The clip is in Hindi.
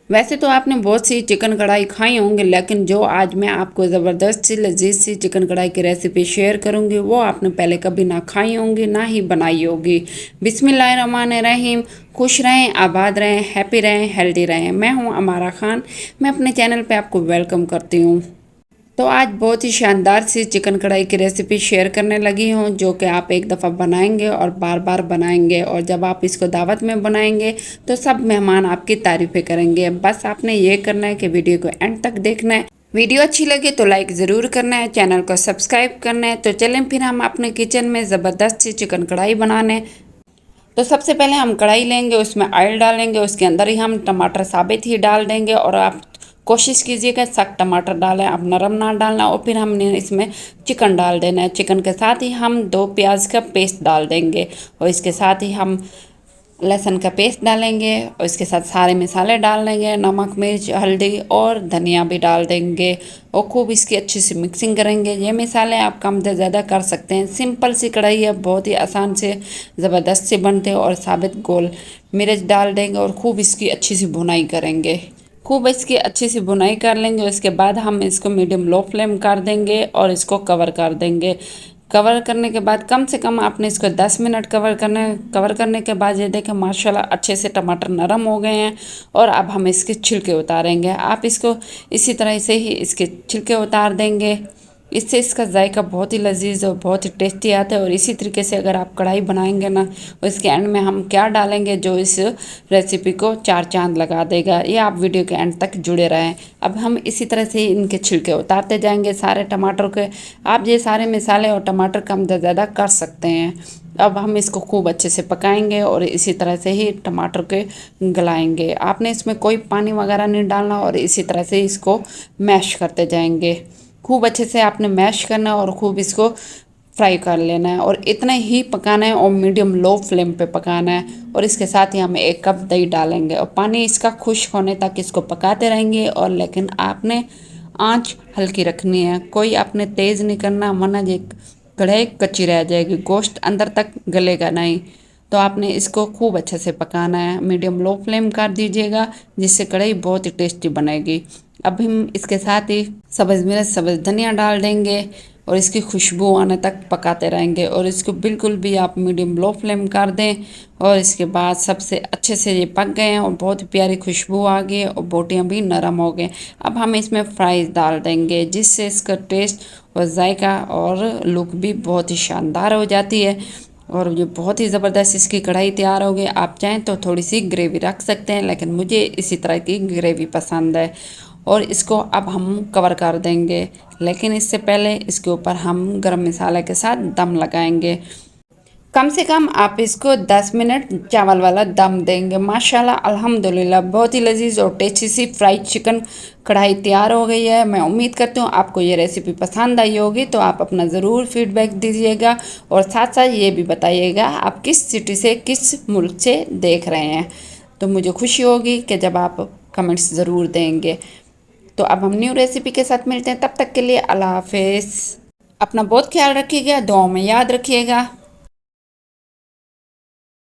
वैसे तो आपने बहुत सी चिकन कढ़ाई खाई होंगी, लेकिन जो आज मैं आपको ज़बरदस्त सी लजीज सी चिकन कढ़ाई की रेसिपी शेयर करूंगी वो आपने पहले कभी ना खाई होंगी ना ही बनाई होगी। बिस्मिल्लाहिर्रहमानिर्रहीम। खुश रहें, आबाद रहें, हैप्पी रहें, हेल्दी रहें। मैं हूं अमारा खान। मैं अपने चैनल पे आपको वेलकम करती हूं। तो आज बहुत ही शानदार सी चिकन कढ़ाई की रेसिपी शेयर करने लगी हूँ, जो कि आप एक दफ़ा बनाएंगे और बार बार बनाएंगे, और जब आप इसको दावत में बनाएंगे तो सब मेहमान आपकी तारीफ़ें करेंगे। बस आपने ये करना है कि वीडियो को एंड तक देखना है। वीडियो अच्छी लगे तो लाइक ज़रूर करना है, चैनल को सब्सक्राइब करना है। तो चलें फिर हम अपने किचन में ज़बरदस्त सी चिकन कढ़ाई बनाने। तो सबसे पहले हम कढ़ाई लेंगे, उसमें ऑयल डालेंगे, उसके अंदर ही हम टमाटर साबित ही डाल देंगे। और आप कोशिश कीजिएगा सख्त टमाटर डालें, आप नरम ना डालना। और फिर हमने इसमें चिकन डाल देना है। चिकन के साथ ही हम 2 प्याज का पेस्ट डाल देंगे, और इसके साथ ही हम लहसुन का पेस्ट डालेंगे, और इसके साथ सारे मसाले डाल देंगे, नमक, मिर्च, हल्दी और धनिया भी डाल देंगे। और खूब इसकी अच्छी सी मिक्सिंग करेंगे। ये मसाले आप कम से ज़्यादा कर सकते हैं। सिंपल सी कढ़ाई है, बहुत ही आसान से ज़बरदस्त से बनते हैं। और साबित गोल मिर्च डाल देंगे और खूब इसकी अच्छी सी भुनाई करेंगे। खूब इसकी अच्छी सी बुनाई कर लेंगे। उसके बाद हम इसको मीडियम लो फ्लेम कर देंगे और इसको कवर कर देंगे। कवर करने के बाद कम से कम आपने इसको 10 मिनट कवर करने के बाद ये देखें माशाल्लाह अच्छे से टमाटर नरम हो गए हैं। और अब हम इसके छिलके उतारेंगे। आप इसको इसी तरह से ही इसके छिलके उतार देंगे। इससे इसका जायका बहुत ही लजीज और बहुत ही टेस्टी आता है। और इसी तरीके से अगर आप कढ़ाई बनाएंगे ना, उसके एंड में हम क्या डालेंगे जो इस रेसिपी को 4 चांद लगा देगा। ये आप वीडियो के एंड तक जुड़े रहें। अब हम इसी तरह से इनके छिलके उतारते जाएंगे सारे टमाटर के। आप ये सारे मसाले और टमाटर कम से ज़्यादा कर सकते हैं। अब हम इसको खूब अच्छे से पकाएंगे और इसी तरह से ही टमाटर के गलाएंगे। आपने इसमें कोई पानी वगैरह नहीं डालना, और इसी तरह से इसको मैश करते जाएंगे। खूब अच्छे से आपने मैश करना है और खूब इसको फ्राई कर लेना है। और इतना ही पकाना है और मीडियम लो फ्लेम पे पकाना है। और इसके साथ ही हम 1 कप दही डालेंगे और पानी इसका खुश्क होने तक इसको पकाते रहेंगे। और लेकिन आपने आंच हल्की रखनी है, कोई आपने तेज़ नहीं करना, वरना ये कढ़ाई कच्ची रह जाएगी, गोश्त अंदर तक गलेगा नहीं। तो आपने इसको खूब अच्छे से पकाना है, मीडियम लो फ्लेम कर दीजिएगा, जिससे कढ़ाई बहुत ही टेस्टी बनेगी। अब हम इसके साथ ही सब्ज़ मिर्च, सब्ज़ धनिया डाल देंगे और इसकी खुशबू आने तक पकाते रहेंगे। और इसको बिल्कुल भी आप मीडियम लो फ्लेम कर दें। और इसके बाद सबसे अच्छे से ये पक गए हैं और बहुत प्यारी खुशबू आ गई और बोटियाँ भी नरम हो गए। अब हम इसमें फ्राइज़ डाल देंगे, जिससे इसका टेस्ट और जायका और लुक भी बहुत ही शानदार हो जाती है। और ये बहुत ही ज़बरदस्त इसकी कढ़ाई तैयार हो गई। आप चाहें तो थोड़ी सी ग्रेवी रख सकते हैं, लेकिन मुझे इसी तरह की ग्रेवी पसंद है। और इसको अब हम कवर कर देंगे, लेकिन इससे पहले इसके ऊपर हम गरम मसाला के साथ दम लगाएंगे। कम से कम आप इसको 10 मिनट चावल वाला दम देंगे। माशाल्लाह अल्हम्दुलिल्लाह बहुत ही लजीज और टेस्टी सी फ्राइड चिकन कढ़ाई तैयार हो गई है। मैं उम्मीद करती हूँ आपको ये रेसिपी पसंद आई होगी। तो आप अपना ज़रूर फीडबैक दीजिएगा और साथ साथ ये भी बताइएगा आप किस सिटी से, किस मुल्क से देख रहे हैं। तो मुझे खुशी होगी कि जब आप कमेंट्स ज़रूर देंगे। तो अब हम न्यू रेसिपी के साथ मिलते हैं। तब तक के लिए अल्लाह हाफिज़। अपना बहुत ख्याल रखिएगा, दुआओं में याद रखिएगा।